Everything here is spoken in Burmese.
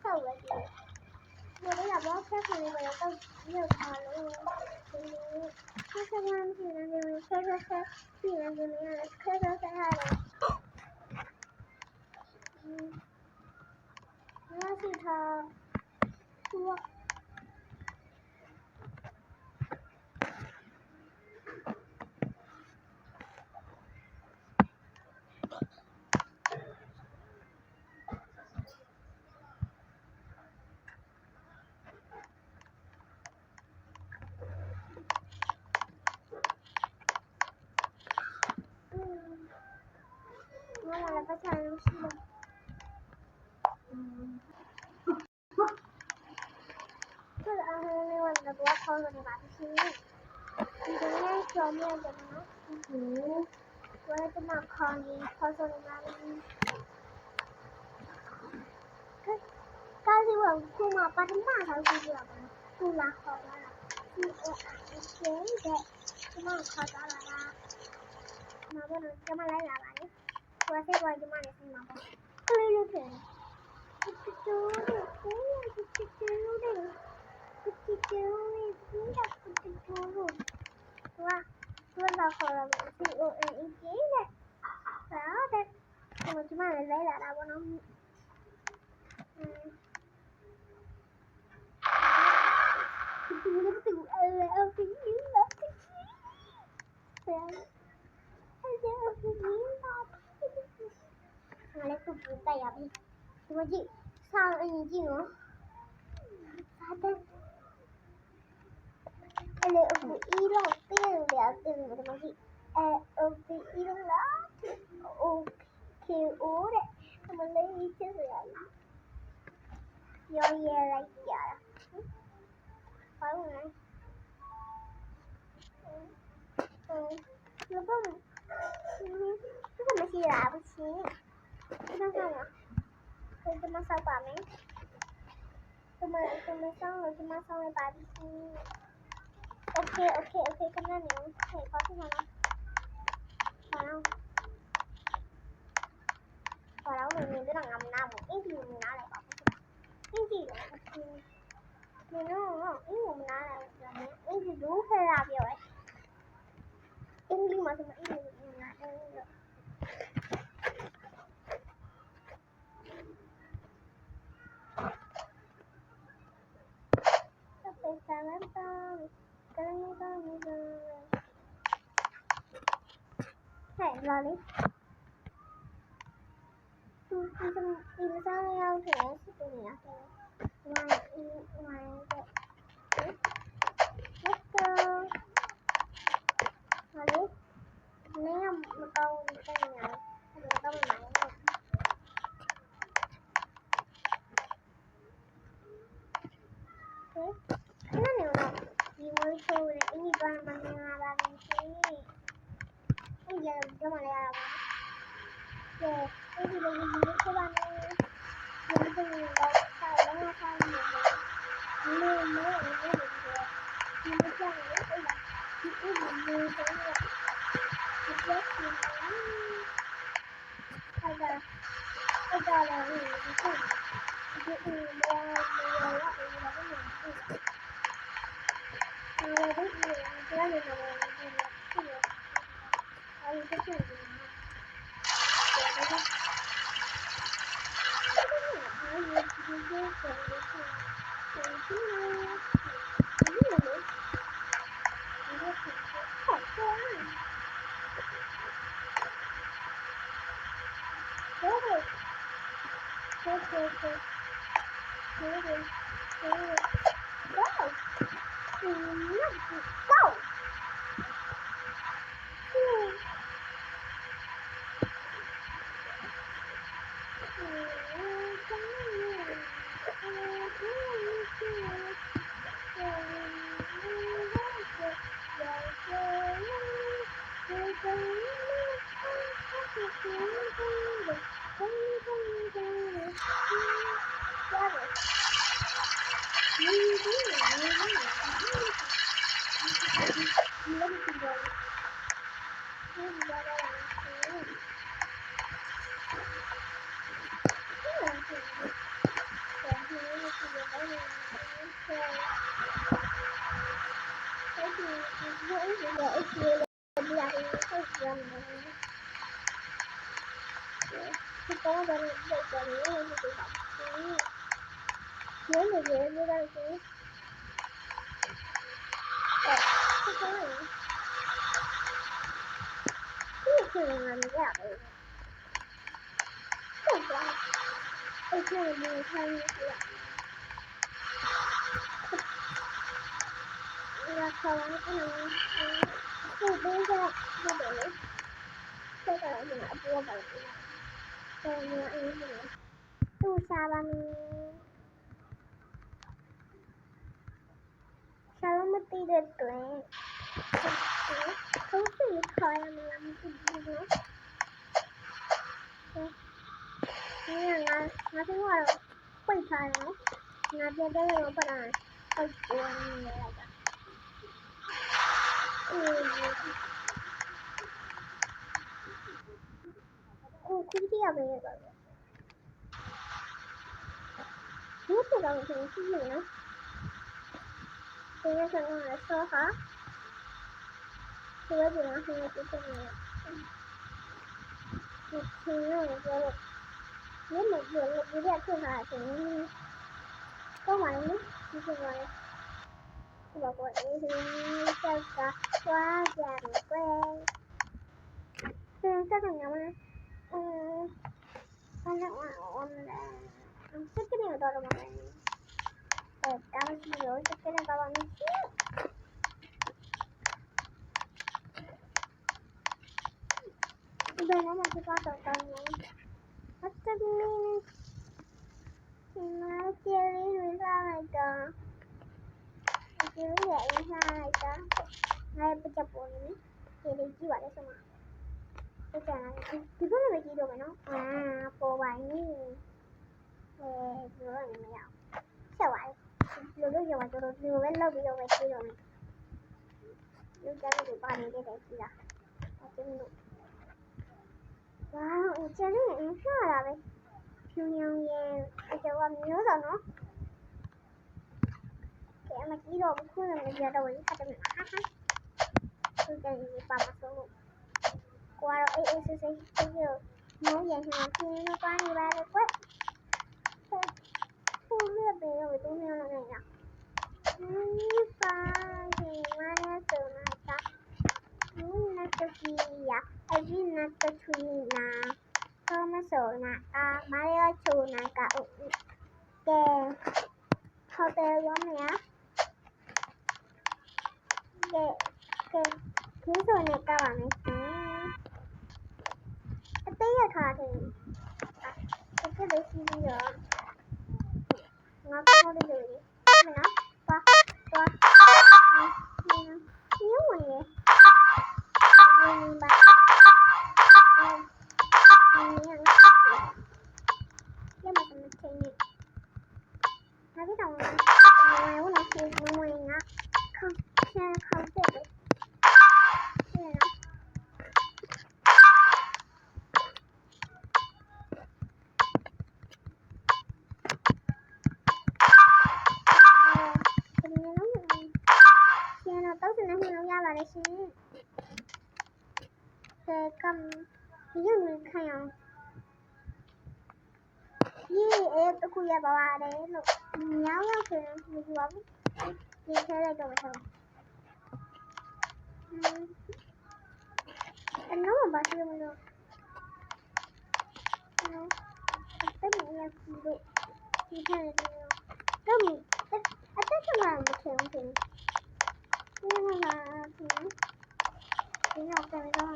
sau vậy thì rồi bây giờ bó khác này bây giờ tao nhiều thằng luôn khác khác ăn thì là điều khác thì là điều này là khác hai rồi nó thì thà thua nó là cái thằng nó xưa tức là anh ấy là bố con rồi bạn xí thì cái này cho mẹ cho nó bố nó mà con đi con rồi mà cái gì mà cô mà bắt mà thằng gì vậy cô là con là cô chế đấy cô mà con đó là mà bố nó cho mà lấy là vậy cô sẽ gọi cho mà để xem mà bố cứ lấy được chú đi Tôi là khỏi là chị ở ý chí này đó đây nhưng chúng ta lại lấy lại đâu nó lấy tụi tay à đi nhưng mà chị sao anh chị nữa sao đây anh lấy ở ý lòng tiền để tiền mà mà chị ở ý lòng đó kêu ố đấy mà lấy ý chứ rồi do về lại chợ phải không này nó có mà xì lạ một xí nó không à tôi mà sao bà mấy tôi mà xong rồi tôi mà xong rồi bà đi ok cái này nếu thầy có thế nào vào đâu mình nhìn cái thằng ngầm nào một ít thì mình nói lại bảo cái gì đó mình nó ít mình nói là ít thì đủ hay làm gì vậy ít đi mà ít mình nói được Hãy subscribe cho sao thì nó sẽ tự nhiên ngoài let's go rồi nếu một câu cái này một câu này nó nhiều lắm vì mới show này ini toàn bằng là cái bây giờ cho mà làm rồi cái gì đây gì các bạn những cái gì đó sao nó sao mưa mới được rồi nhưng mà chẳng là cái là cái mưa sẽ là cái chết thì bây giờ là gì cái mưa là cái တော့လည်းပြတ်တယ်လို့ပြောတာ။ဒီလိုမျိုးလို့တော့ဆိုဟုတ်ကဲ့ဒီလိုမျိုးရတယ်ဟုတ်ကဲ့အဲ့ဒီလိုမျိုးထိုင်နေတာဒါခေါ်ရအောင်ဒီဘေးကဟုတ်တယ်လေဆက်တော့ဒီအပေါ်ပါလေတယ်မျိုးအေးနေသူ့စားပါမင်းစားမသိတဲ့တွင်သူ့ကိုခေါ်ရမလားမသိဘူးနော်ဒီငါတို့ကတော့ပိတ်ထားတယ်ငါပြတဲ့ရောပလာပိတ်ပေါ်နေလိုက်တာကိုခုတည်းရပဲပါဒီကတော့ဒီစီးနေနော်ဒီကဆိုတော့ဆောဟာဒီကဒီမှာဆိုတော့ဒီကနေ့ဒီချင်းရောပြောလို့ဒီမှာပြောလို့ဒီကထွက်လာတယ်ကောင်းပါလေဒီကပါလေဘာကိုအေးဒီစက်ကွားကြတယ်ကွယ်စက်ကတော့ညမဘာလဲစက်ကနေတော့တော့မယ်တာမစီရောစက်ကနေတော့မယ်ဒီတော့မှစပါတော့တယ်အတမင်းနာကျရီရလာတော့ဒီရရလိုက်တာငါပြချက်ပေါ်နေဒီလေးကြည့်ပါလေဆိုမှာဟုတ်တယ်ဒီဘက်လည်းကြည့်တော့မယ်နော်ပေါ်ပါရင်ဒီလိုနေမရဆက်ပါလေလိုရပါတော့ဒီလိုပဲလောက်ပြီးတော့ပဲကြည့်တော့မယ်လူကြတဲ့ပါနေတဲ့ကြည့်လားအကျဉ်းလို့ဝါးကျန်နေအင်းရှာလာပဲဖြူညောင်းရဲ့အကျော်ကမျိုးစုံနော်ကဲမကြည့်တော့ဘူးခုလည်းကြတော့ဝင်ခတ်တယ်ဟာဟာသူကြည့်ပါမစိုးလို့ကွာတော့အေးဆေးဆေးပြောမိုးရဟန်ပြင်းတော့ပါနေပါလေကွဖူးရပဲတော့သူမျိုးလုံးနေတာပါဒီမနဲ့ဆိုနေတာနာတကီယာအဒီနာတချူနာသောမဆိုနာမာရီယာချူနာကကဲဟိုတယ်ရောမရကဲခင်းဆိုနေကပါမယ်အသေးရခါတယ်ဒီလိုရှိပြီးတော့ငါကတော့ဒီလိုမနော်သွားဒီဝင်ရပါဒီတော့ဝင်လို့ရှိရင်ဝင်ငါခေါင်းတက်တယ်တော့စနေနှလုံးရပါလေရှင်ကဲကမ်ဒီလိုခိုင်းအောင်ဒီအဲ့တခုရပါပါတယ်လို့ညောင်းရဆိုရင်မကြည့်ပါဘူးဒီထဲလိုက်တော့မယ်အနော်ဘာရှိမလို့နော်အဲ့ဒါရစီလို့ဒီထဲလိုက်တော့အတက်ကမှမထင်ဘူးဒီမှာဒီတော့ပြန်တော့